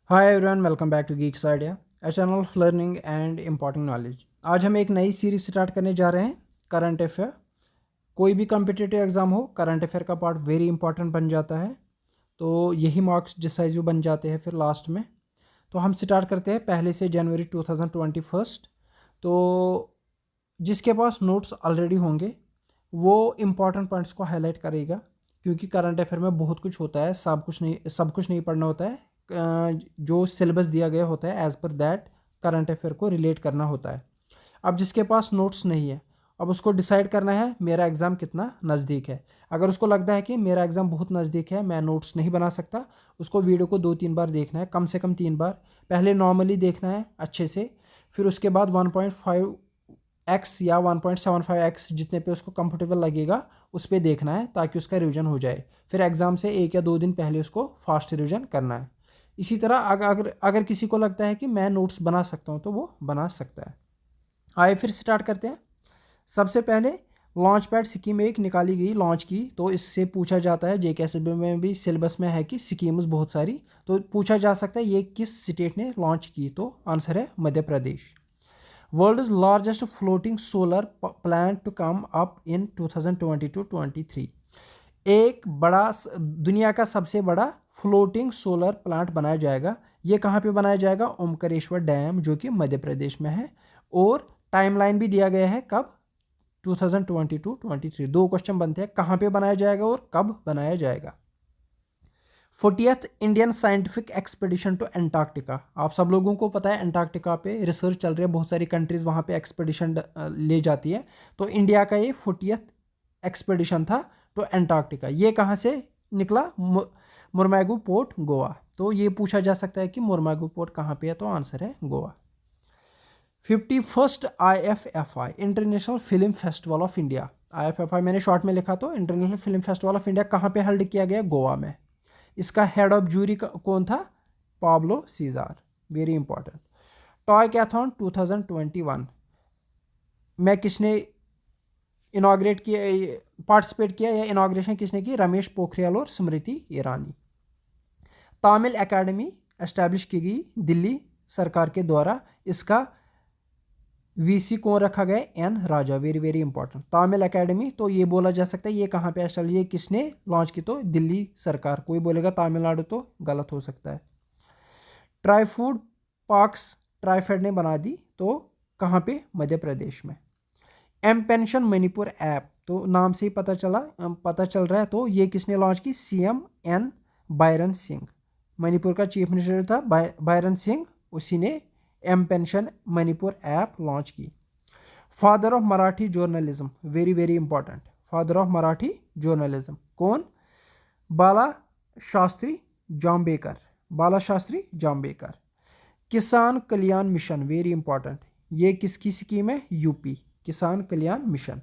Hi everyone, welcome back to Geeks Idea, a channel of learning and important knowledge. आज हम एक नई series start करने जा रहे हैं, करंट अफेयर। कोई भी कम्पिटिटिव एग्जाम हो, करंट अफेयर का पार्ट वेरी इंपॉर्टेंट बन जाता है। तो यही मार्क्स डिसाइसिव बन जाते हैं फिर लास्ट में। तो हम स्टार्ट करते हैं पहले से जनवरी 2021। तो जिसके पास नोट्स ऑलरेडी होंगे वो इम्पॉर्टेंट पॉइंट्स को हाईलाइट करेगा, क्योंकि करंट अफेयर में बहुत कुछ होता है, सब कुछ नहीं पढ़ना होता है। जो सिलेबस दिया गया होता है as per that current affair को रिलेट करना होता है। अब जिसके पास नोट्स नहीं है, अब उसको डिसाइड करना है मेरा एग्ज़ाम कितना नज़दीक है। अगर उसको लगता है कि मेरा एग्ज़ाम बहुत नज़दीक है, मैं नोट्स नहीं बना सकता, उसको वीडियो को 2-3 बार देखना है, कम से कम 3 बार। पहले नॉर्मली देखना है अच्छे से, फिर उसके बाद 1.5x या 1.75x जितने पे उसको कंफर्टेबल लगेगा उस पर देखना है, ताकि उसका रिवीजन हो जाए। फिर एग्ज़ाम से 1 या 2 दिन पहले उसको फास्ट रिवीजन करना है। इसी तरह अगर किसी को लगता है कि मैं नोट्स बना सकता हूँ तो वो बना सकता है। आइए फिर स्टार्ट करते हैं। सबसे पहले लॉन्च पैड स्कीम एक निकाली गई, लॉन्च की। तो इससे पूछा जाता है, जेकेएसबी में भी सिलेबस में है कि स्कीम्स बहुत सारी, तो पूछा जा सकता है ये किस स्टेट ने लॉन्च की। तो आंसर है Madhya Pradesh. World largest floating solar plant to come up in 2022-23। एक बड़ा दुनिया का सबसे बड़ा फ्लोटिंग सोलर प्लांट बनाया जाएगा। ये कहाँ पे बनाया जाएगा? ओमकारेश्वर डैम, जो कि मध्य प्रदेश में है। और टाइमलाइन भी दिया गया है, कब? 2022-23। दो क्वेश्चन बनते हैं, कहाँ पे बनाया जाएगा और कब बनाया जाएगा। 40th Indian scientific expedition to Antarctica. आप सब लोगों को पता है एंटार्क्टिका पे रिसर्च चल रही है, बहुत सारी कंट्रीज वहाँ पे एक्सपेडिशन ले जाती है। तो इंडिया का ये 40th एक्सपेडिशन था तो एंटार्क्टिका। ये कहाँ से निकला? मुरमैगू पोर्ट, गोवा। तो ये पूछा जा सकता है कि मुरमैगू पोर्ट कहाँ पे है, तो आंसर है Goa. 51st IFFI international film festival of India. IFFI मैंने शॉर्ट में लिखा, तो international film festival of India कहाँ पे हेल्ड किया गया? गोवा में। इसका हेड ऑफ जूरी कौन था? Pablo Cesar. Very important. Toycathon 2021 में किसने इनाग्रेट किया, पार्टिसिपेट किया, या इनाग्रेशन किसने की? रमेश पोखरियाल और स्मृति ईरानी। तामिल एकेडमी एस्टैब्लिश की गई दिल्ली सरकार के द्वारा। इसका वीसी कौन रखा गया? N Raja. Very very important. Tamil academy, तो ये बोला जा सकता है ये कहाँ पे एस्टैब्लिश, ये किसने लॉन्च की? तो दिल्ली सरकार। कोई बोलेगा तमिलनाडु तो गलत हो सकता है। ट्राईफूड पार्क्स ट्राईफेड ने बना दी, तो कहाँ पे? मध्य प्रदेश में। एम पेंशन मणिपुर ऐप, तो नाम से ही पता चल रहा है, तो ये किसने लॉन्च की? CM N Biren Singh. मणिपुर का चीफ मिनिस्टर था बायरन सिंह, उसी ने M pension Manipur app launch की। Father of Marathi journalism, very very important. Father of Marathi journalism कौन? बाला शास्त्री जाम्बेकर। बाला शास्त्री जाम्बेकर। किसान कल्याण मिशन, वेरी इंपॉर्टेंट। ये किसकी स्कीम है? यूपी किसान कल्याण मिशन।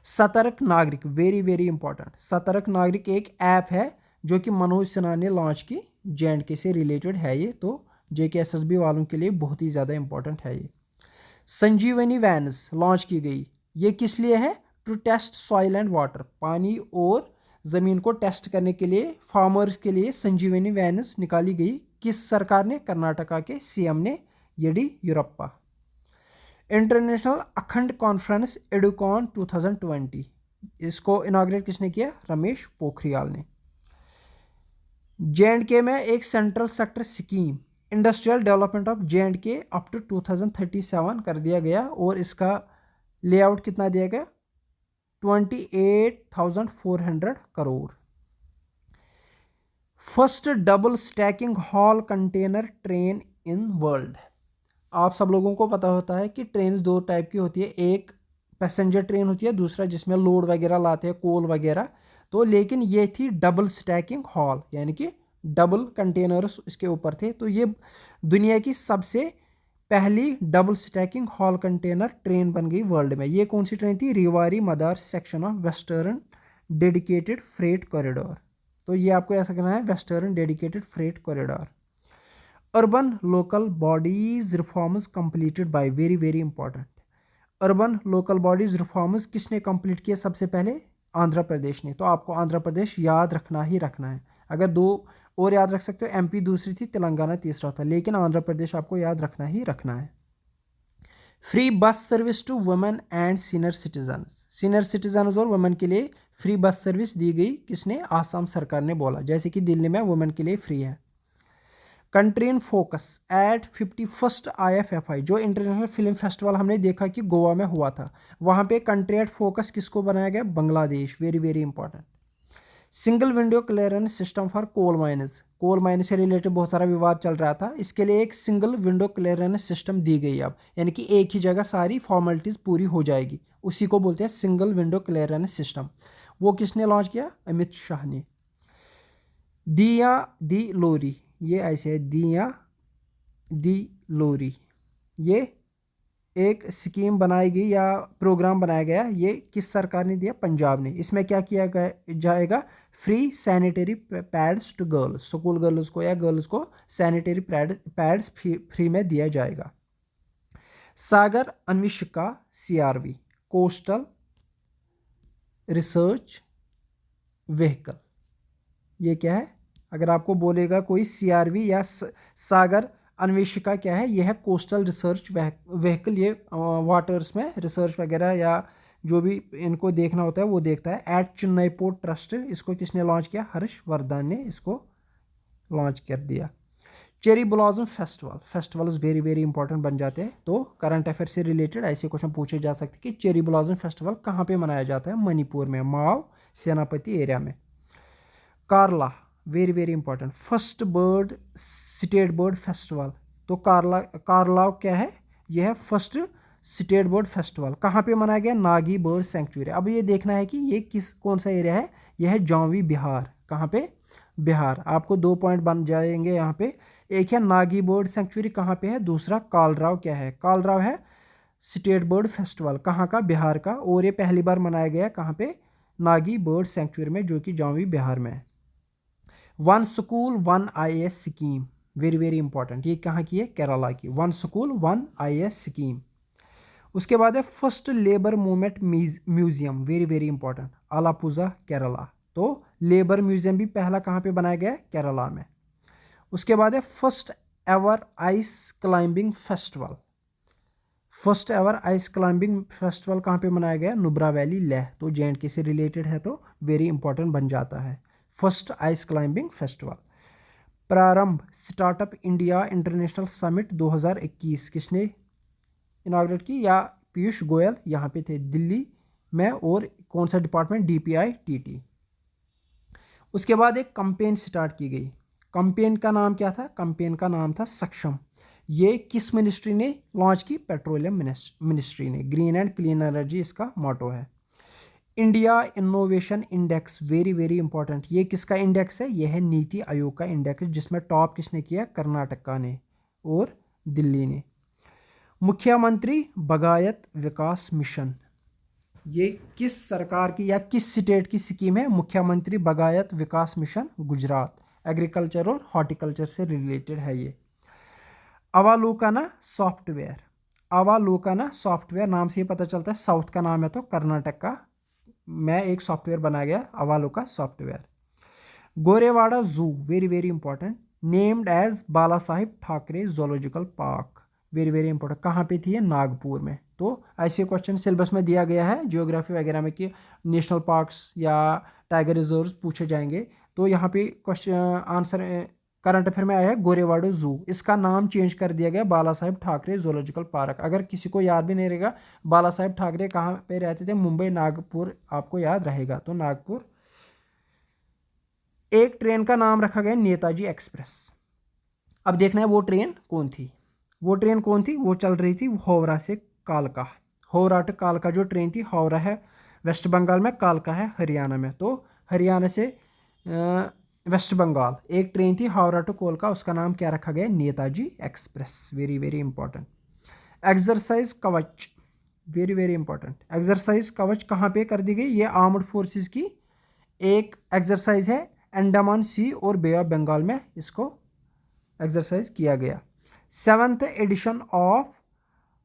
सतर्क नागरिक, वेरी वेरी इंपॉर्टेंट। सतर्क नागरिक एक ऐप है जो कि मनोज सिन्हा ने लॉन्च की, JNK से रिलेटेड है ये, तो JKSSB वालों के लिए बहुत ही ज़्यादा इंपॉर्टेंट है ये। संजीवनी वैन्स लॉन्च की गई, ये किस लिए है? To test soil and water, पानी और ज़मीन को टेस्ट करने के लिए फार्मर्स के लिए संजीवनी वैन्स निकाली गई। किस सरकार ने? कर्नाटका के CM ने, येडियुरप्पा। इंटरनेशनल अखंड कॉन्फ्रेंस एडुकॉन 2020, इसको इनाग्रेट किसने किया? रमेश पोखरियाल ने। JNK में एक central sector scheme industrial development of JNK up to 2037 कर दिया गया, और इसका लेआउट कितना दिया गया? 28,400 crore. First double stacking haul container train in world. आप सब लोगों को पता होता है कि ट्रेन दो टाइप की होती है, एक पैसेंजर ट्रेन होती है, दूसरा जिसमें लोड वगैरह लाते हैं, कोल वगैरह। तो लेकिन ये थी डबल स्टैकिंग हॉल, यानी कि डबल कंटेनर्स इसके ऊपर थे। तो ये दुनिया की सबसे पहली double stacking haul container train बन गई वर्ल्ड में। ये कौन सी ट्रेन थी? Rewari Madar section of western dedicated freight corridor. तो ये आपको ऐसा कहना है, western dedicated freight corridor. Urban local bodies reforms completed by, very very important. Urban local bodies reforms किसने कंप्लीट किए सबसे पहले? आंध्र प्रदेश ने। तो आपको आंध्र प्रदेश याद रखना ही रखना है। अगर दो और याद रख सकते हो, एमपी दूसरी थी, तेलंगाना तीसरा था, लेकिन आंध्र प्रदेश आपको याद रखना ही रखना है। Free bus service to women and senior citizens, senior citizens और वुमेन के लिए फ्री बस सर्विस दी गई, किसने? आसाम सरकार ने बोला, जैसे कि दिल्ली में वुमेन के लिए फ्री है। Country in focus at 51st IFFI, जो इंटरनेशनल फिल्म फेस्टिवल हमने देखा कि गोवा में हुआ था, वहाँ पे कंट्री एट फोकस किसको बनाया गया? Bangladesh. Very very important. Single window clearance system for coal mines, coal mine से रिलेटेड बहुत सारा विवाद चल रहा था, इसके लिए एक सिंगल विंडो क्लियरेंस सिस्टम दी गई अब, यानी कि एक ही जगह सारी फॉर्मेलिटीज़ पूरी हो जाएगी, उसी को बोलते हैं सिंगल विंडो क्लियरेंस सिस्टम। वो किसने लॉन्च किया? अमित शाह ने। दिया दी लोरी, ये ऐसे है, दिया दी लोरी, ये एक स्कीम बनाई गई या प्रोग्राम बनाया गया, ये किस सरकार ने दिया? पंजाब ने। इसमें क्या किया जाएगा? Free sanitary pads to girls, school girls को या गर्ल्स को सैनिटरी पैड्स फ्री में दिया जाएगा। सागर अन्वेषिका CRV, कोस्टल रिसर्च व्हीकल, ये क्या है? अगर आपको बोलेगा कोई CRV या सागर अन्वेषिका क्या है, यह है कोस्टल रिसर्च व्हीकल, ये वाटर्स में रिसर्च वगैरह या जो भी इनको देखना होता है वो देखता है। एट चेन्नई पोर्ट ट्रस्ट, इसको किसने लॉन्च किया? हर्षवर्धन ने इसको लॉन्च कर दिया। Cherry blossom festival very very important बन जाते हैं, तो करंट अफेयर से रिलेटेड ऐसे क्वेश्चन पूछे जा सकते हैं कि चेरी ब्लॉसम फेस्टिवल कहाँ पे मनाया जाता है? मणिपुर में, माओ सेनापति एरिया में। Karla, very very important, first bird state bird festival, तो कार्ला क्या है? यह है फर्स्ट स्टेट बर्ड फेस्टिवल, कहाँ पे मनाया गया? Nagi bird sanctuary. अब ये देखना है कि ये कौन सा एरिया है? यह है जांवी बिहार, कहाँ पे? बिहार। आपको 2 पॉइंट बन जाएंगे यहाँ पे, एक है नागी बर्ड सेंचुरी कहाँ पे है, दूसरा कालराव क्या है? कालराव है स्टेट बर्ड फेस्टिवल, कहाँ का? बिहार का, और ये पहली बार मनाया गया कहाँ पे? नागी बर्ड सेंचुरी में, जो कि जांवी बिहार में है। One school one IAS scheme, very very important, ये कहाँ की है? केरला की, one school one IAS scheme. उसके बाद है first labour movement museum, very very important, Alappuzha Kerala, तो लेबर म्यूजियम भी पहला कहाँ पे बनाया गया है? केरला में। उसके बाद है first ever ice climbing festival, first ever ice climbing festival कहाँ पे मनाया गया? नुब्रा वैली लेह, तो JNK से रिलेटेड है, तो वेरी इंपॉर्टेंट बन जाता है फर्स्ट आइस क्लाइंबिंग फेस्टिवल। प्रारंभ स्टार्टअप इंडिया इंटरनेशनल समिट 2021 किसने इनाग्रेट की? या पीयूष गोयल यहाँ पे थे दिल्ली में, और कौन सा डिपार्टमेंट? DPIIT। उसके बाद एक कंपेन स्टार्ट की गई, कंपेन का नाम क्या था? कंपेन का नाम था सक्षम। ये किस मिनिस्ट्री ने लॉन्च की? पेट्रोलियम मिनिस्ट्री ने। ग्रीन एंड क्लीन एनर्जी इसका मोटो है। India innovation index, very very important, ये किसका इंडेक्स है? यह है नीति आयोग का इंडेक्स, जिसमें टॉप किसने किया? कर्नाटका ने और दिल्ली ने। मुख्यमंत्री बागायत विकास मिशन, ये किस सरकार की या किस स्टेट की स्कीम है? मुख्यमंत्री बागायत विकास मिशन गुजरात, एग्रीकल्चर और हॉर्टिकल्चर से रिलेटेड है ये। अवालोकना सॉफ्टवेयर, अवालोकना सॉफ्टवेयर नाम से ही पता चलता है साउथ का नाम है, तो कर्नाटक में एक सॉफ्टवेयर बनाया गया अवालोका software. Gorewada zoo, very very important, named as Bala Sahib Thackeray zoological park, very very important, कहाँ पे थी? नागपुर में। तो ऐसे क्वेश्चन सिलेबस में दिया गया है जियोग्राफी वगैरह में कि नेशनल पार्क्स या टाइगर रिजर्व्स पूछे जाएंगे, तो यहाँ पे क्वेश्चन आंसर करंट अफेयर में आया है गोरेवाड़ा जू, इसका नाम चेंज कर दिया गया बाला साहिब ठाकरे जोलॉजिकल पार्क। अगर किसी को याद भी नहीं रहेगा बाला साहिब ठाकरे कहाँ पे रहते थे, मुंबई नागपुर आपको याद रहेगा, तो नागपुर। एक ट्रेन का नाम रखा गया नेताजी एक्सप्रेस। अब देखना है वो ट्रेन कौन थी, वो ट्रेन कौन थी? वो चल रही थी होवरा से कालका, होवरा टू कालका जो ट्रेन थी, होवरा है वेस्ट बंगाल में, कालका है हरियाणा में, तो हरियाणा से वेस्ट बंगाल एक ट्रेन थी हावड़ा टू कोलका, उसका नाम क्या रखा गया? Netaji express, very very important. Exercise कवच, वेरी वेरी इंपॉर्टेंट, एक्सरसाइज कवच कहाँ पे कर दी गई? ये आर्म्ड फोर्सेस की एक एक्सरसाइज है, अंडमान सी और बे ऑफ बंगाल में इसको एक्सरसाइज किया गया। 7th edition of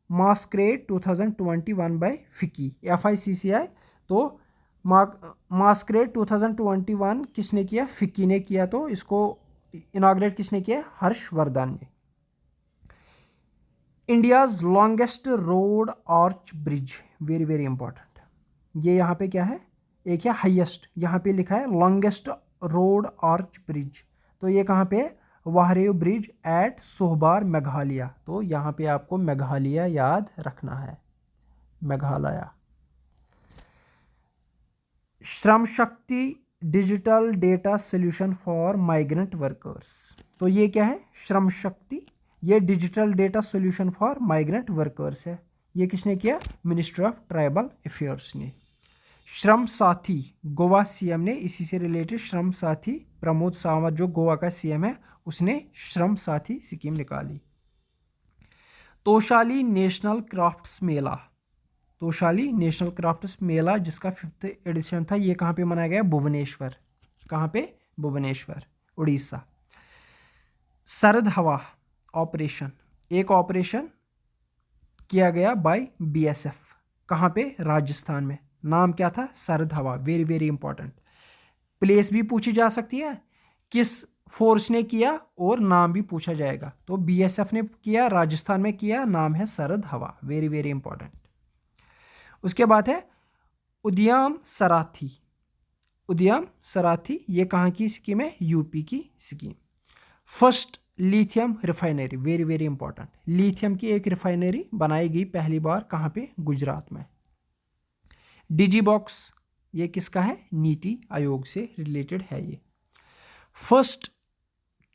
Masquerade 2021 by FICCI, FICCI, तो मास्करेड 2021 किसने किया? फिक्की ने किया, तो इसको इनाग्रेट किसने किया? हर्षवर्धन ने। India's longest road arch bridge, very very important. ये यहाँ पे क्या है? एक है हाईएस्ट, यहाँ पे लिखा है लॉन्गेस्ट रोड आर्च ब्रिज, तो ये कहाँ पे है? वाहरेव ब्रिज एट सोहबार मेघालय। तो यहाँ पे आपको मेघालय याद रखना है, Meghalaya. Shram Shakti digital data solution for migrant workers, तो ये क्या है? श्रम शक्ति, ये digital data solution for migrant workers है। ये किसने किया? मिनिस्ट्री ऑफ ट्राइबल अफेयर्स ने। श्रम साथी, गोवा सीएम ने इसी से रिलेटेड श्रम साथी, प्रमोद सावंत जो गोवा का सीएम है उसने श्रम साथी स्कीम निकाली। तोशाली नेशनल क्राफ्ट्स मेला, तोशाली नेशनल क्राफ्ट्स मेला जिसका 5th एडिशन था, ये कहाँ पे मनाया गया? भुवनेश्वर। कहाँ पे? भुवनेश्वर, उड़ीसा। सरद हवा ऑपरेशन, एक ऑपरेशन किया गया बाय बीएसएफ, कहाँ पे? राजस्थान में। नाम क्या था? सरद हवा, वेरी वेरी इंपॉर्टेंट। प्लेस भी पूछी जा सकती है, किस फोर्स ने किया, और नाम भी पूछा जाएगा। तो बीएसएफ ने किया, राजस्थान में किया, नाम है सरद हवा, वेरी वेरी इंपॉर्टेंट। उसके बाद है उद्यम सराथी, उद्यम सराथी ये कहाँ की स्कीम है? यूपी की scheme. First lithium refinery, very very important. Lithium की एक रिफाइनरी बनाई गई पहली बार, कहाँ पे? गुजरात में। डिजीबॉक्स ये किसका है? नीति आयोग से रिलेटेड है ये। First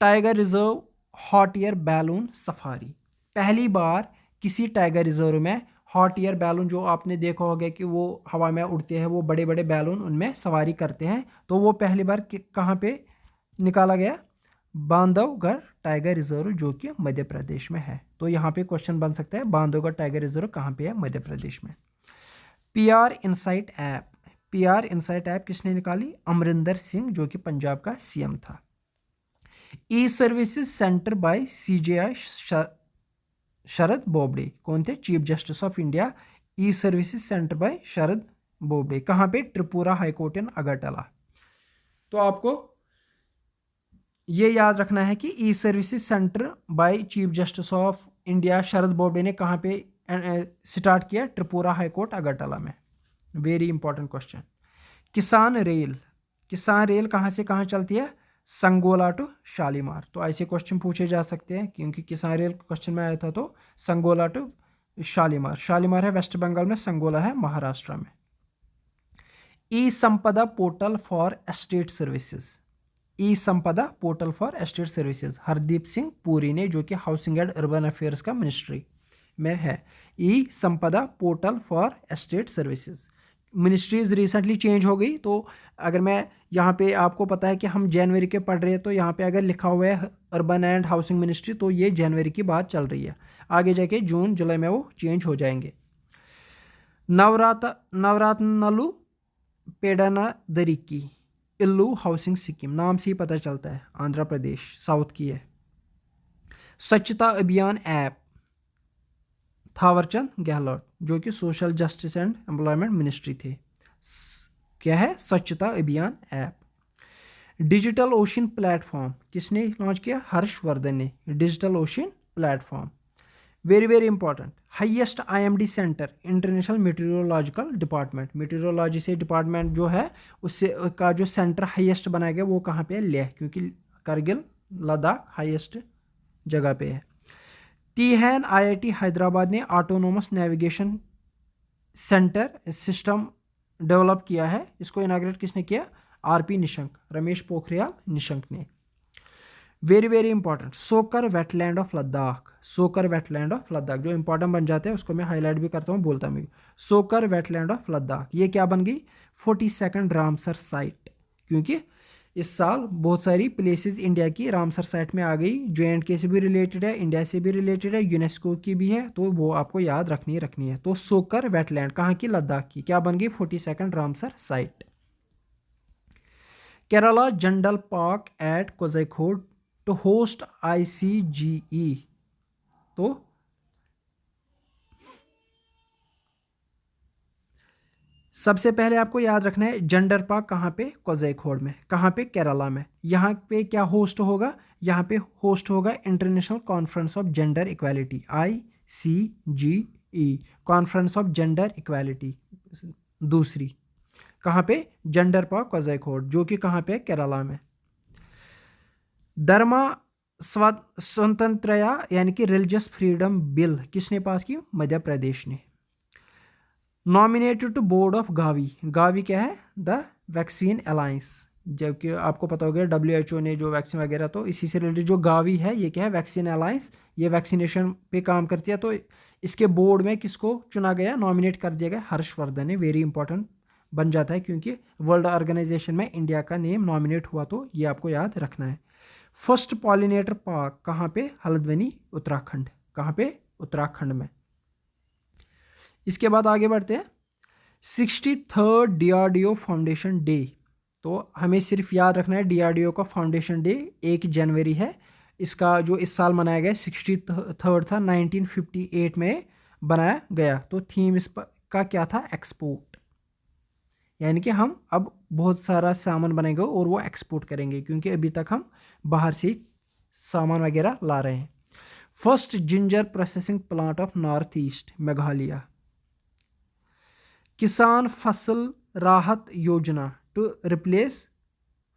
tiger reserve hot air balloon safari, पहली बार किसी टाइगर रिजर्व में हॉट एयर बैलून, जो आपने देखा होगा कि वो हवा में उड़ते हैं, वो बड़े बड़े बैलून, उनमें सवारी करते हैं, तो वो पहली बार कहाँ पे निकाला गया? बांधवगढ़ टाइगर रिजर्व जो कि मध्य प्रदेश में है। तो यहाँ पे क्वेश्चन बन सकता है बांधवगढ़ टाइगर रिजर्व कहाँ पे है? मध्य प्रदेश में। PR insight app, PR insight app किसने निकाली? अमरिंदर सिंह जो कि पंजाब का सीएम था। E services centre by CJI Sharad Bobde, कौन थे? Chief justice of India. E services centre by Sharad Bobde, कहाँ पे? Tripura high court in Agartala. तो आपको ये याद रखना है कि E services centre by chief justice of India Sharad Bobde ने कहाँ पे स्टार्ट किया? त्रिपुरा हाईकोर्ट अगरतला में, very important question. Kisan rail, Kisan rail कहाँ से कहाँ चलती है? संगोला टू शालीमार। तो ऐसे क्वेश्चन पूछे जा सकते हैं क्योंकि किसान रेल क्वेश्चन में आया था। तो संगोला टू शालीमार, शालीमार है वेस्ट बंगाल में, संगोला है महाराष्ट्र में। ई संपदा पोर्टल फॉर एस्टेट सर्विसेज, ई संपदा portal for estate services Hardeep Singh Puri ने, जो कि हाउसिंग एंड अर्बन अफेयर्स का मिनिस्ट्री में है। ई संपदा portal for estate services, ministries recently change हो गई। तो अगर मैं यहाँ पे, आपको पता है कि हम जनवरी के पढ़ रहे हैं, तो यहाँ पे अगर लिखा हुआ है अर्बन एंड हाउसिंग मिनिस्ट्री, तो ये जनवरी की बात चल रही है, आगे जाके जून जुलाई में वो चेंज हो जाएंगे। नवरात्नलू पेडानादरिकी इल्लू हाउसिंग स्कीम, नाम से ही पता चलता है आंध्र प्रदेश साउथ की है। स्वच्छता अभियान ऐप थावरचंद गहलोत जो कि social justice and employment ministry थे। क्या है? Swachhata Abhiyan app. Digital ocean platform किसने लॉन्च किया? हर्षवर्धन ने, digital ocean platform, very very important. Highest IMD centre international meteorological department, meteorology से डिपार्टमेंट जो है उससे का जो सेंटर हाईएस्ट बनाया गया वो कहाँ पे है? लेह, क्योंकि करगिल लद्दाख हाईएस्ट जगह पे है। तीहैन आईआईटी हैदराबाद ने autonomous navigation centre system develop किया है। इसको इनाग्रेट किसने किया? आरपी निशंक, रमेश पोखरियाल निशंक ने। वेरी वेरी इंपॉर्टेंट, सोकर वेटलैंड ऑफ लद्दाख, सोकर वेटलैंड ऑफ लद्दाख जो इंपॉर्टेंट बन जाते हैं उसको मैं हाईलाइट भी करता हूँ, बोलता हूँ। सोकर वेटलैंड ऑफ लद्दाख ये क्या बन गई? 42nd रामसर साइट, क्योंकि इस साल बहुत सारी प्लेसेस इंडिया की रामसर साइट में आ गई, JNK से भी रिलेटेड है, इंडिया से भी रिलेटेड है, यूनेस्को की भी है, तो वो आपको याद रखनी है। तो सोकर वेटलैंड कहाँ की? लद्दाख की, क्या बन गई? 42nd Ramsar site. केरला जंडल park at Kozhikode to host ICGE, तो सबसे पहले आपको याद रखना है जेंडर पार्क कहाँ पे, कोज़ाइकोड में, कहाँ पे, केरला में। यहाँ पे क्या होस्ट होगा, यहाँ पे होस्ट होगा international conference of gender equality, ICGE, conference of gender equality दूसरी, कहाँ पे, जेंडर पार्क कोज़ाइकोड, जो कि कहाँ पे, केरला में। धर्म स्वतंत्रता यानी कि रिलीजियस फ्रीडम बिल किसने पास की, मध्य प्रदेश ने। Nominated to board of Gavi, Gavi क्या है, द वैक्सीन अलायंस, जबकि आपको पता होगा WHO ने जो वैक्सीन वगैरह, तो इसी से रिलेटेड जो गावी है ये क्या है, वैक्सीन अलायंस, ये वैक्सीनेशन पे काम करती है। तो इसके बोर्ड में किसको चुना गया, नॉमिनेट कर दिया गया, हर्षवर्धन ने। वेरी इंपॉर्टेंट बन जाता है क्योंकि वर्ल्ड ऑर्गेनाइजेशन में इंडिया का नेम नॉमिनेट हुआ, तो ये आपको याद रखना है। फर्स्ट पॉलिनेटर पार्क कहाँ पे, हल्द्वानी उत्तराखंड, कहाँ पे, उत्तराखंड में। इसके बाद आगे बढ़ते हैं, 63rd DRDO फाउंडेशन डे। तो हमें सिर्फ याद रखना है DRDO का फाउंडेशन डे 1 जनवरी है। इसका जो इस साल मनाया गया 63rd था, 1958 में बनाया गया। तो थीम इस का क्या था, एक्सपोर्ट, यानी कि हम अब बहुत सारा सामान बनाएंगे और वो एक्सपोर्ट करेंगे, क्योंकि अभी तक हम बाहर से सामान वगैरह ला रहे हैं। First ginger processing plant of north east, Meghalaya. किसान फसल राहत योजना टू रिप्लेस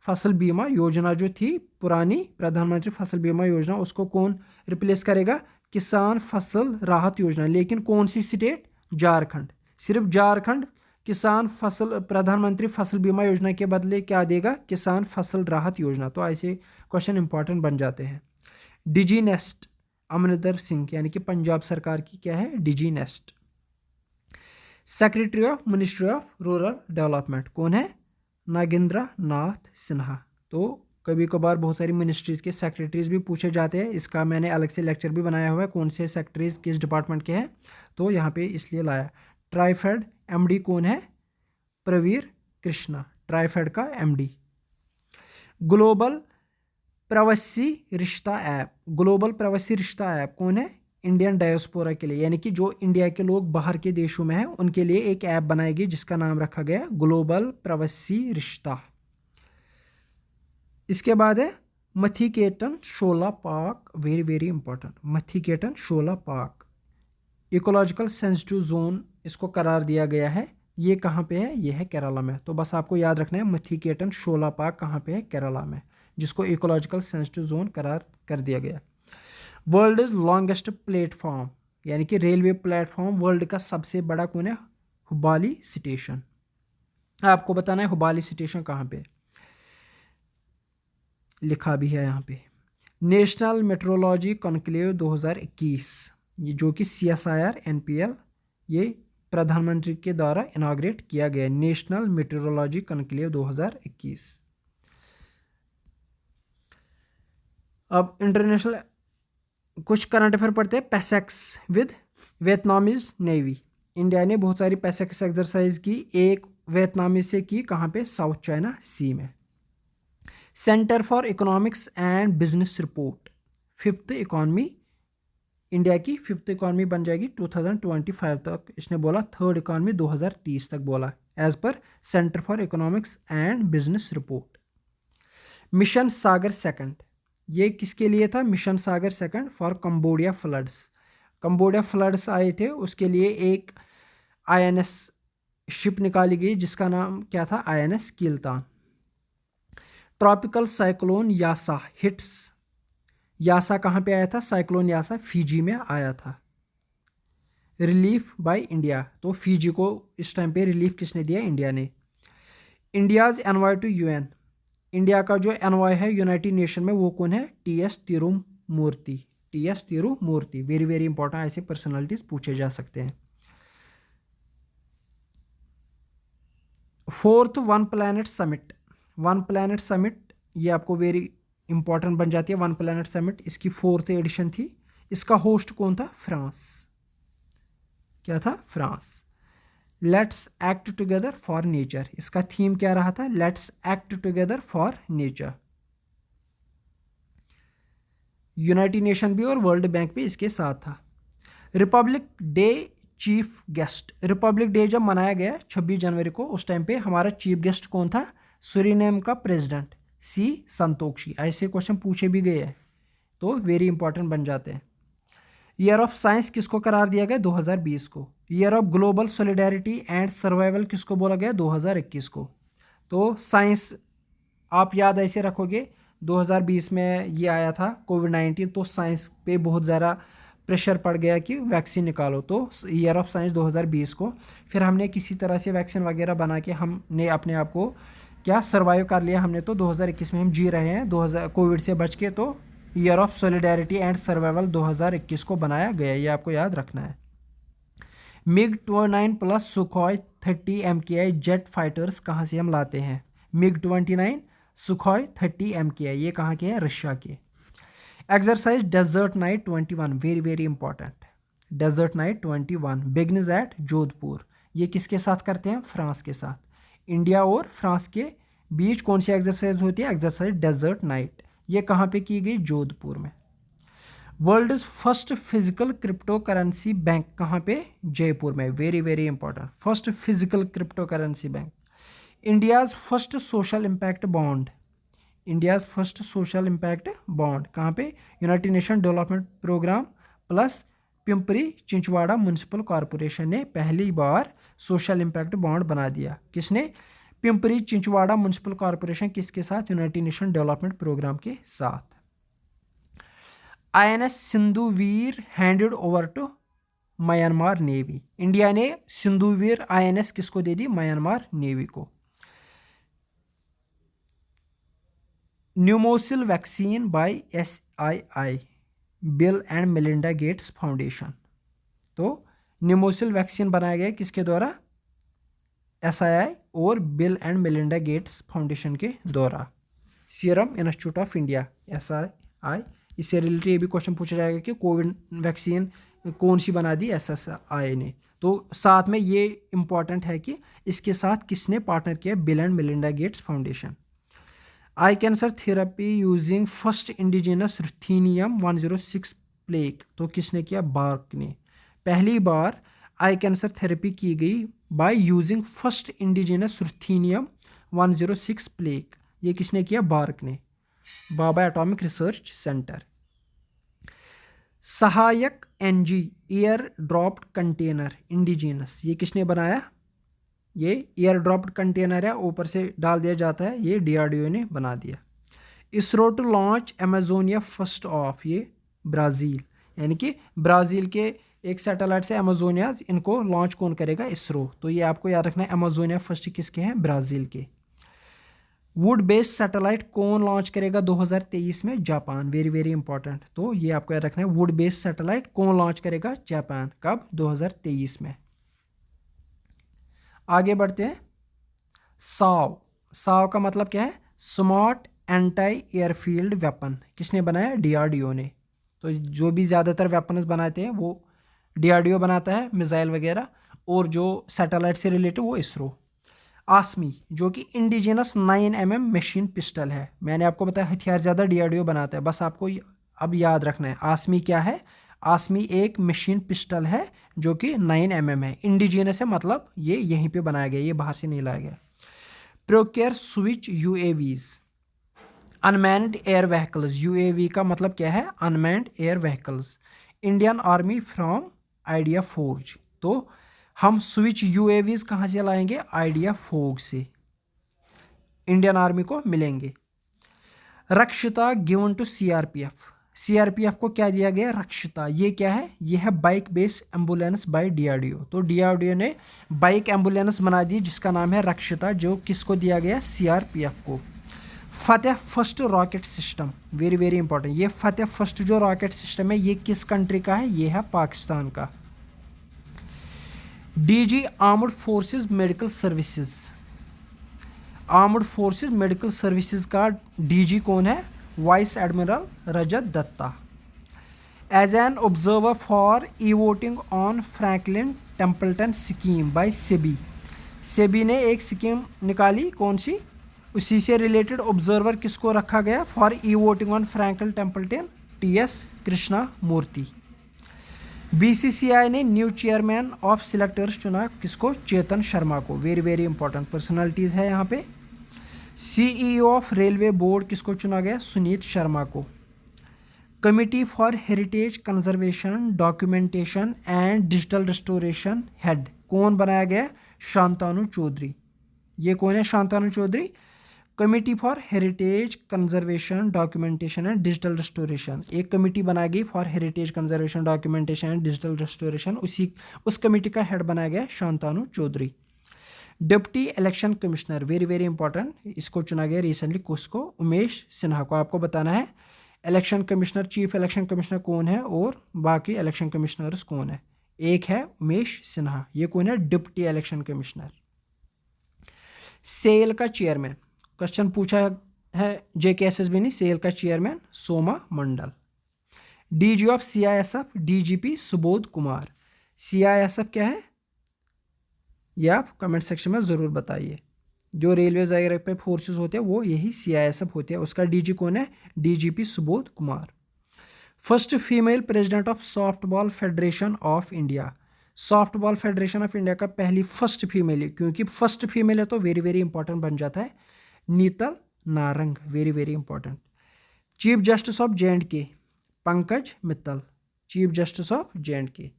फसल बीमा योजना जो थी पुरानी प्रधानमंत्री फसल बीमा योजना, उसको कौन रिप्लेस करेगा, किसान फसल राहत योजना। लेकिन कौन सी स्टेट, झारखंड, सिर्फ झारखंड किसान फसल प्रधानमंत्री फसल बीमा योजना के बदले क्या देगा, किसान फसल राहत योजना। तो ऐसे क्वेश्चन इंपॉर्टेंट बन जाते हैं। डिजी नेस्ट, अमरिंदर सिंह, यानी कि पंजाब सरकार की क्या है, digi nest. Secretary of ministry of rural development कौन है, नागेंद्र नाथ सिन्हा। तो कभी कभार बहुत सारी मिनिस्ट्रीज़ के सेक्रेटरीज भी पूछे जाते हैं, इसका मैंने अलग से लेक्चर भी बनाया हुआ है, कौन से सेक्रेटरीज किस डिपार्टमेंट के हैं, तो यहाँ पे इसलिए लाया। ट्राइफेड MD कौन है, प्रवीर कृष्णा, ट्राइफेड का MD। ग्लोबल प्रवासी रिश्ता ऐप, ग्लोबल प्रवासी रिश्ता ऐप कौन है, इंडियन डायस्पोरा के लिए, यानी कि जो इंडिया के लोग बाहर के देशों में हैं उनके लिए एक ऐप बनाई गई जिसका नाम रखा गया ग्लोबल प्रवासी रिश्ता। इसके बाद है मथिकेटन शोला पार्क, वेरी वेरी इंपॉर्टेंट, मथिकेटन शोला पार्क इकोलॉजिकल सेंसिटिव जोन इसको करार दिया गया है। ये कहाँ पे है, ये है केरला में। तो बस आपको याद रखना है मथिकेटन शोला पार्क कहाँ पे है, केरला में, जिसको इकोलॉजिकल सेंसिटिव जोन करार कर दिया गया। वर्ल्ड इज लॉन्गेस्ट प्लेटफॉर्म, यानी कि रेलवे प्लेटफॉर्म वर्ल्ड का सबसे बड़ा कौन है, हुबाली स्टेशन। आपको बताना है हुबाली स्टेशन कहाँ पे, लिखा भी है यहाँ पे। नेशनल मेट्रोलॉजी कॉन्क्लेव 2021, ये जो कि CSIR NPL ये प्रधानमंत्री के द्वारा इनाग्रेट किया गया, नेशनल मेट्रोलॉजी कॉन्क्लेव 2021। अब इंटरनेशनल कुछ करंट अफेयर पढ़ते हैं। PASSEX with Vietnamese navy, India ने बहुत सारी पैसेक्स एक्सरसाइज की, एक वियतनामी से की, कहाँ पे, साउथ चाइना सी में। Centre for economics and business report, 5th economy, India की 5th इकॉनमी बन जाएगी 2025 तक, इसने बोला 3rd इकॉनमी 2030 तक बोला, as per centre for economics and business report. Mission Sagar second, ये किसके लिए था, mission Sagar second for Cambodia floods, Cambodia floods आए थे उसके लिए एक INS शिप निकाली गई जिसका नाम क्या था, INS कीलतान। ट्रॉपिकल साइक्लोन यासा हिट्स, यासा कहाँ पे आया था, साइक्लोन यासा फिजी में आया था। रिलीफ बाय इंडिया, तो फिजी को इस टाइम पे रिलीफ किसने दिया, इंडिया ने। India's envoy to UN, India का जो एनवॉय है यूनाइटेड नेशन में वो कौन है, TS Tirumurti, TS Tirumurti. Very very important, ऐसे पर्सनालिटीज पूछे जा सकते हैं। 4th one planet summit, one planet summit ये आपको वेरी इंपॉर्टेंट बन जाती है। वन प्लैनेट समिट इसकी 4th एडिशन थी, इसका होस्ट कौन था, फ्रांस, क्या था, France. Let's act together for nature, इसका थीम क्या रहा था, let's act together for nature. United nation भी और वर्ल्ड बैंक भी इसके साथ था। Republic day chief guest? Republic day जब मनाया गया 26 जनवरी को, उस टाइम पे हमारा चीफ गेस्ट कौन था? सूरीनेम का प्रेसिडेंट सी संतोखी। ऐसे क्वेश्चन पूछे भी गए हैं तो वेरी इंपॉर्टेंट बन जाते हैं। ईयर ऑफ साइंस किसको करार दिया गया? 2020 को। Year of global solidarity and survival किसको बोला गया? 2021 को। तो साइंस आप याद ऐसे रखोगे, 2020 में ये आया था कोविड-19, तो साइंस पे बहुत ज़्यादा प्रेशर पड़ गया कि वैक्सीन निकालो, तो ईयर ऑफ साइंस 2020 को। फिर हमने किसी तरह से वैक्सीन वगैरह बना के हमने अपने आप को क्या सर्वाइव कर लिया हमने, तो 2021 में हम जी रहे हैं 2000 कोविड से बच के। तो year of solidarity and survival 2021 को बनाया गया, ये आपको याद रखना है। MiG-29 plus Sukhoi 30 MKI jet fighters कहाँ से हम लाते हैं? MiG-29 सुखोई 30 MKI ये कहाँ के हैं? रशिया के। Exercise desert knight 21 very very important. Desert knight 21 begins at Jodhpur, ये किसके साथ करते हैं? फ्रांस के साथ। इंडिया और फ्रांस के बीच कौन सी एक्सरसाइज होती है? Exercise desert knight. ये कहाँ पे की गई? जोधपुर में। World first physical cryptocurrency bank कहाँ पे? जयपुर में। Very very important, first physical cryptocurrency bank. India's first social impact bond, India's first social impact bond कहाँ पे? United Nation development programme plus Pimpri Chinchwad municipal corporation ने पहली बार social impact bond बना दिया। किसने? Pimpri Chinchwad municipal corporation. किसके साथ? यूनाइटेड नेशन डेवलपमेंट प्रोग्राम के साथ। INS Sindhuvir handed over to Myanmar navy, India ने सिंधुवीर INS किसको दे दी? म्यांमार नेवी को। Pneumosil vaccine by SII Bill and Melinda Gates foundation, तो न्यूमोसिल वैक्सीन बनाया गया किसके द्वारा? SII और Bill and Melinda Gates foundation के द्वारा। Serum Institute of India SII, इससे रिलेटेड ये भी क्वेश्चन पूछा जाएगा कि कोविड वैक्सीन कौन सी बना दी? SSI ने। तो साथ में ये इंपॉर्टेंट है कि इसके साथ किसने पार्टनर किया? Bill and Melinda Gates foundation. I cancer therapy using first indigenous ruthenium 106 plague, तो किसने किया? बार्क ने। पहली बार आई कैंसर थेरेपी की गई by using first indigenous ruthenium 106 plague, ये किसने किया? बार्क ने। बाबा एटॉमिक रिसर्च सेंटर। सहायक NG air dropped container indigenous, ये किसने बनाया? ये एयर ड्रॉप्ड कंटेनर है, ऊपर से डाल दिया जाता है, ये DRDO ने बना दिया। ISRO to launch Amazonia first of, ये ब्राज़ील, यानी कि ब्राज़ील के एक सैटेलाइट से अमेजोनिया, इनको लॉन्च कौन करेगा? इसरो। तो ये आपको याद रखना है, अमेजोनिया फर्स्ट किसके हैं? ब्राज़ील के। वुड बेस्ड सैटेलाइट कौन लॉन्च करेगा 2023 में? जापान। वेरी वेरी इंपॉर्टेंट, तो ये आपको याद रखना है, वुड बेस्ड सैटेलाइट कौन लॉन्च करेगा? जापान। कब? 2023 में। आगे बढ़ते हैं। साव का मतलब क्या है? स्मार्ट एंटी एयरफील्ड वेपन, किसने बनाया? DRDO ने। तो जो भी ज़्यादातर वेपन्स बनाते हैं वो DRDO बनाता है, मिसाइल वगैरह, और जो सैटेलाइट से रिलेटेड वो इसरो। आसमी जो कि इंडिजिनस 9mm मशीन पिस्टल है, मैंने आपको बताया हथियार ज़्यादा DRDO बनाता है, बस आपको अब याद रखना है आसमी क्या है। आसमी एक मशीन पिस्टल है जो कि 9mm है, इंडिजिनस है, मतलब ये यहीं पे बनाया गया, ये बाहर से नहीं लाया गया। Procure switch UAVs unmanned air vehicles, UAV का मतलब क्या है? Unmanned air vehicles. Indian army from idea forge, तो हम स्विच UAVs कहाँ से लाएंगे? आइडिया फोर्ज से, इंडियन आर्मी को मिलेंगे। रक्षिता गिवन टू CRPF को क्या दिया गया? रक्षिता। ये क्या है? ये है bike based ambulance by DRDO, तो DRDO ने बाइक एम्बुलेंस बना दी जिसका नाम है रक्षिता, जो किसको दिया गया? CRPF को। Fateh first rocket system, very very important, ये फतेह फर्स्ट जो रॉकेट सिस्टम है ये किस कंट्री का है? ये है पाकिस्तान का। DG armed forces medical services, armed forces medical services का DG कौन है? Vice admiral Rajat Datta. As an observer for e voting on Franklin Templeton scheme by SEBI ने एक स्कीम निकाली, कौन सी? उसी से रिलेटेड ऑब्जर्वर किसको रखा गया? For e voting on Franklin Templeton TS Krishna Murthy. BCCI ने न्यू चेयरमैन ऑफ सिलेक्टर्स चुना किसको? चेतन शर्मा को। वेरी वेरी इंपॉर्टेंट पर्सनालिटीज़ है यहाँ पे। सीईओ ऑफ रेलवे बोर्ड किसको चुना गया? सुनीत शर्मा को। Committee for heritage conservation documentation and digital restoration head कौन बनाया गया? शांतनु चौधरी। ये कौन है? Shantanu Chaudhary. Committee for heritage conservation documentation and digital restoration, एक कमेटी बनाई गई for heritage conservation documentation and digital restoration, उस कमेटी का हेड बनाया गया Shantanu Chaudhary. Deputy election commissioner, very very important, इसको चुना गया रिसेंटली किसको? उमेश सिन्हा को। आपको बताना है election commissioner, chief election commissioner कौन है और बाकी इलेक्शन कमिश्नर्स कौन है। एक है उमेश सिन्हा, ये कौन है? Deputy election commissioner. सेल का चेयरमैन, क्वेश्चन पूछा है JKSSB ने, सेल का chairman Soma Mandal. DG of CISF DGP Subodh Kumar. CISF क्या है ये आप कमेंट सेक्शन में ज़रूर बताइए। जो रेलवे वगैरह पे फोर्सेस होते हैं वो यही CISF होते हैं। उसका DG कौन है? DGP Subodh Kumar. First female president of softball federation of India, softball federation of India का पहली फर्स्ट फीमेल है, क्योंकि फर्स्ट फीमेल है तो वेरी वेरी इंपॉर्टेंट बन जाता है, Neetal Narang. Very very important. Chief justice of J&K Pankaj Mittal, chief justice of J&K।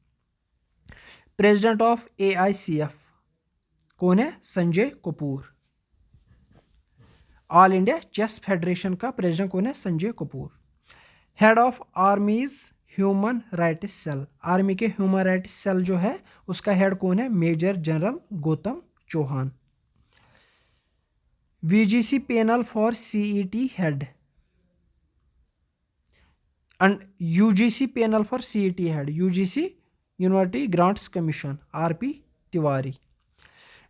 President of AICF कौन है? Sanjay Kapoor. All India chess federation का प्रेसिडेंट कौन है? Sanjay Kapoor. Head of army's human rights cell, army के ह्यूमन राइट्स सेल जो है उसका हेड कौन है? Major general Gautam Chauhan. VGC panel for CET head and UGC panel for CET head, UGC university grants commission RP Tiwari.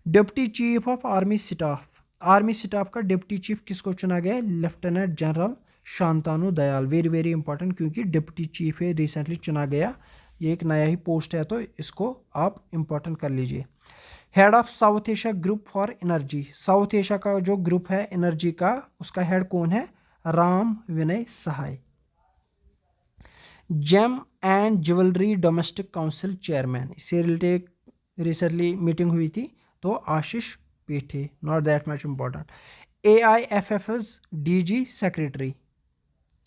Deputy chief of army staff, army staff का deputy chief किसको चुना गया? Lieutenant general Shantanu Dayal. Very very important, क्योंकि deputy chief है recently चुना गया, ये एक नया ही पोस्ट है तो इसको आप इंपॉर्टेंट कर लीजिए। Head of south Asia group for energy, south Asia का जो ग्रुप है एनर्जी का उसका हेड कौन है? Ram Vinay Sahay. Gem and jewellery domestic council chairman, इससे रिलेटेड रिसेंटली मीटिंग हुई थी तो Ashish Pethe, not that much important. AIFF's DG secretary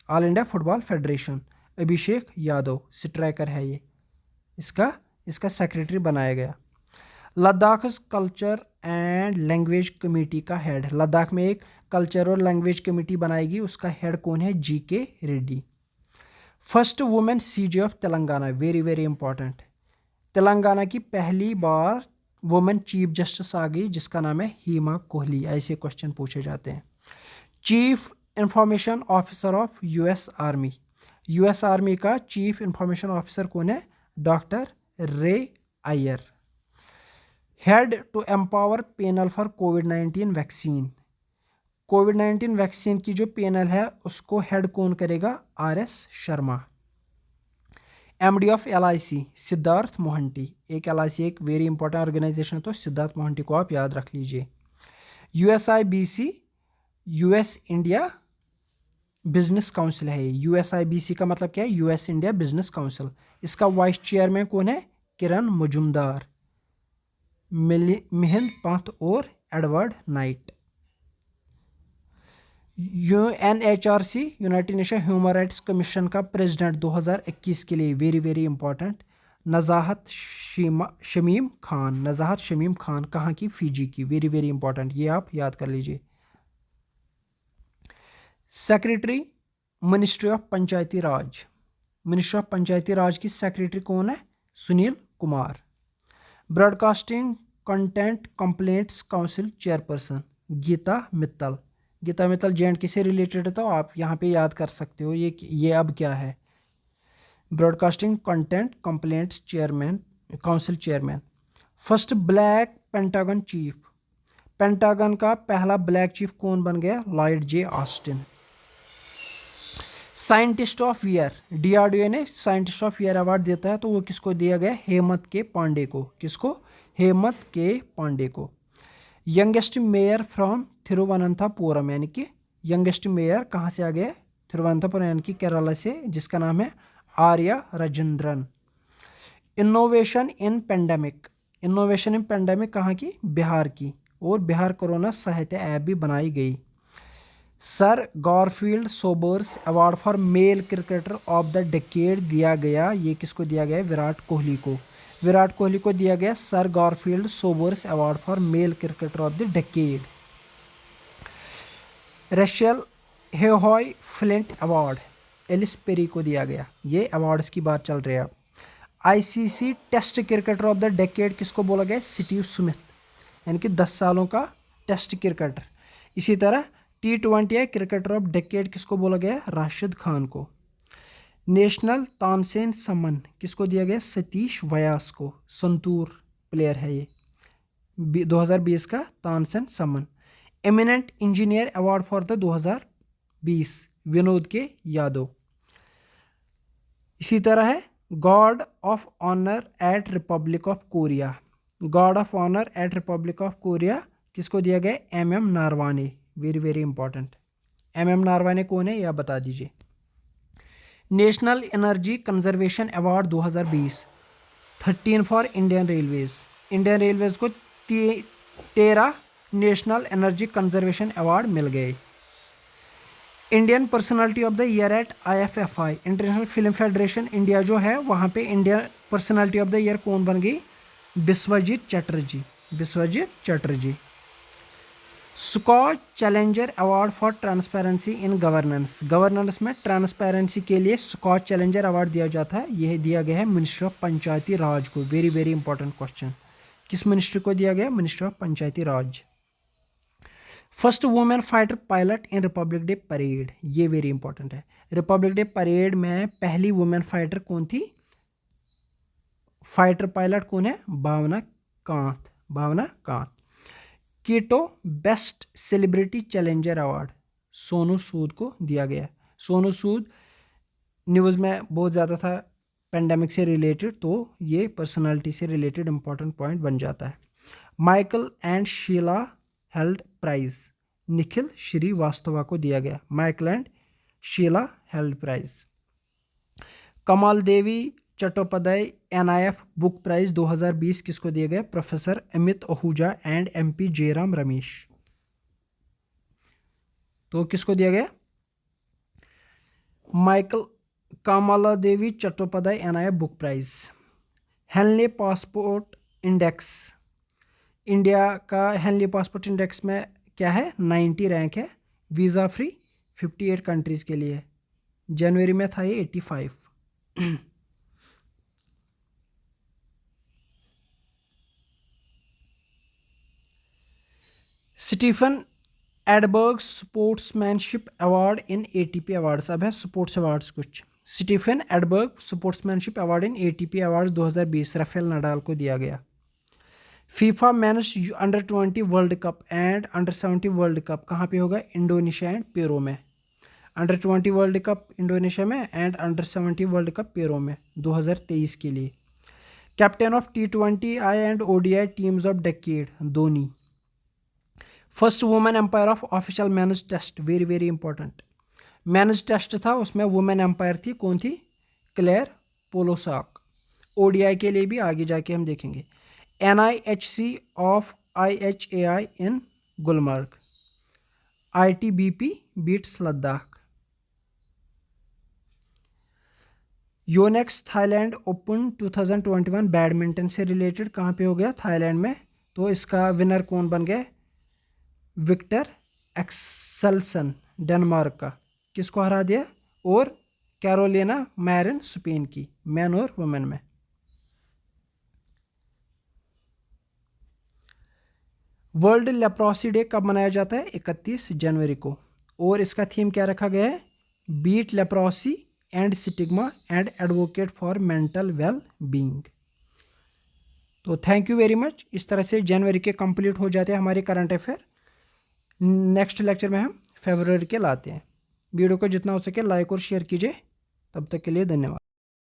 all India football federation Abhishek Yadav, striker है ये, इसका सेक्रेटरी बनाया गया। Ladakh culture and language committee का हेड, लद्दाख में एक कल्चर और लैंग्वेज कमेटी बनाएगी, उसका हेड कौन है? GK Reddy. First women CJ of Telangana, very very important, Telangana की पहली बार वुमेन चीफ जस्टिस आ गई जिसका नाम है हीमा कोहली। ऐसे क्वेश्चन पूछे जाते हैं। Chief information officer of US army, US army का चीफ इंफॉर्मेशन ऑफिसर कौन है? डॉक्टर रे Iyer. Head to empower panel for COVID-19 vaccine, COVID-19 vaccine की जो पैनल है उसको हेड कौन करेगा? RS Sharma. MD of LIC Siddhartha Mohanty, एक LIC एक वेरी इंपॉर्टेंट ऑर्गेनाइजेशन है तो सिद्धार्थ मोहंती को आप याद रख लीजिए। USIBC US India business council है, USIBC का मतलब क्या है? US India business council. इसका वाइस चेयरमैन कौन है? किरण मुजुमदार, मिहिंद पंत और Edward Knight. UNHRC United Nation human rights commission का प्रेसिडेंट 2021 के लिए very very important Nazhat Shameem Khan, Nazhat Shameem Khan कहाँ की? फिजी की। वेरी वेरी इंपॉर्टेंट, ये आप याद कर लीजिए। Secretary ministry of Panchayati Raj, ministry of Panchayati Raj की सेक्रेटरी कौन है? Sunil Kumar. Broadcasting content complaints council chairperson Geeta Mittal, Geeta Mittal J&K से रिलेटेड है तो आप यहाँ पे याद कर सकते हो ये अब क्या है? Broadcasting content complaints chairman council chairman. First black pentagon chief, pentagon का पहला ब्लैक चीफ कौन बन गया? Lloyd J Austin. Scientist of year, DRDO ने साइंटिस्ट ऑफ ईयर अवार्ड देता है तो वो किसको दिया गया? हेमंत के पांडे को। किसको? हेमंत के पांडे को। यंगेस्ट मेयर फ्रॉम थिरुवनंतपुरम, यानी कि यंगेस्ट मेयर कहाँ से आ गए? थिरुवनंतपुरम यानी कि केरला से, जिसका नाम है Arya Rajendran. Innovation in pandemic, innovation in pandemic कहाँ की? बिहार की, और बिहार कोरोना सहायता ऐप भी बनाई गई। Sir Garfield Sobers award for male cricketer of the decade दिया गया, ये किसको दिया गया? विराट कोहली को। विराट कोहली को दिया गया sir Garfield Sobers award for male cricketer of the decade. Rachael Heyhoe Flint award Ellyse Perry को दिया गया। ये अवार्ड्स की बात चल रही है अब। ICC test cricketer of the decade किसको बोला गया? स्टीव स्मिथ, यानी कि 10 सालों का टेस्ट क्रिकेटर। इसी तरह T20 क्रिकेटर ऑफ डेकेड किसको बोला गया? राशिद खान को। नेशनल तानसेन सम्मान किसको दिया गया? सतीश व्यास को, संतूर प्लेयर है ये, 2020 का तानसेन सम्मान। Eminent engineer award for the 2020 Vinod K Yadav. इसी तरह है guard of honour at Republic of Korea, guard of honour at Republic of Korea किसको दिया गया? MM Naravane, very very important. MM Naravane कौन है, यह बता दीजिए। National energy conservation award 2020 13 for Indian Railways, Indian Railways को 13 नेशनल एनर्जी कंजर्वेशन अवार्ड मिल गए। Indian personality of the year eight IFFI international film federation India जो है, वहाँ पे Indian personality of the year कौन बन गई? Biswajit Chatterjee, Biswajit Chatterjee. Skoch challenger award for transparency in governance, governance में ट्रांसपेरेंसी के लिए स्कॉच चैलेंजर अवार्ड दिया जाता है। यह दिया गया है मिनिस्टर ऑफ पंचायती राज को, वेरी वेरी इंपॉर्टेंट क्वेश्चन। किस मिनिस्टर को दिया गया? Minister of Panchayati Raj. First women fighter pilot in Republic day parade, ये वेरी इंपॉर्टेंट है। रिपब्लिक डे परेड में पहली वुमेन फाइटर कौन थी? फाइटर पायलट कौन है? Bhawana Kanth, Bhawana Kanth. Keto best celebrity challenger award Sonu Sood को दिया गया। सोनू सूद न्यूज़ में बहुत ज़्यादा था पेंडेमिक से रिलेटेड, तो ये पर्सनालिटी से रिलेटेड इंपॉर्टेंट पॉइंट बन जाता है। Michael and Sheila Held prize Nikhil Srivastava को दिया गया। Michael and Sheila Held prize. Kamaladevi Chattopadhyay NIF book prize 2020 किसको दिया गया? Professor Amit Ahuja and MP Jairam Ramesh. तो किसको दिया गया? Michael Kamaladevi Chattopadhyay NIF book prize. Henley passport index, India का हेनली पासपोर्ट इंडेक्स में क्या है? 90 रैंक है। वीज़ा फ्री 58 कंट्रीज़ के लिए। जनवरी में था ये 85। Stefan Edberg sportsmanship award in ATP awards. अब है स्पोर्ट्स अवार्ड्स कुछ। Stefan Edberg sportsmanship award in ATP awards 2020 Rafael Nadal को दिया गया। फीफा मेंस अंडर-20 वर्ल्ड कप एंड अंडर-17 वर्ल्ड कप कहाँ पे होगा? इंडोनेशिया एंड पेरू में। अंडर-20 वर्ल्ड कप इंडोनेशिया में एंड अंडर-17 वर्ल्ड कप पेरू में 2023 के लिए। Captain of T20I and ODI teams of decade Dhoni. First women empire of official men's test, very very important. Men's test था, उसमें वुमेन एम्पायर थी, कौन थी? क्लेयर पोलोसाक। ODI के लिए भी आगे जाके हम देखेंगे। NIHC of IHAI in Gulmarg. ITBP beats Ladakh. Yonex Thailand open 2021 badminton से रिलेटेड कहाँ पे हो गया? थाईलैंड में। तो इसका विनर कौन बन गया? विक्टर एक्सेल्सन डेनमार्क का, किसको हरा दिया? और कैरोलिना मैरिन स्पेन की, मैन और वुमेन में। वर्ल्ड लेप्रोसी डे कब मनाया जाता है? 31 जनवरी को। और इसका थीम क्या रखा गया है? Beat leprosy and stigma and advocate for mental well being. तो थैंक यू वेरी मच। इस तरह से जनवरी के कंप्लीट हो जाते हैं हमारे करंट अफेयर। नेक्स्ट लेक्चर में हम फरवरी के लाते हैं। वीडियो को जितना हो सके लाइक और शेयर कीजिए। तब तक के लिए धन्यवाद।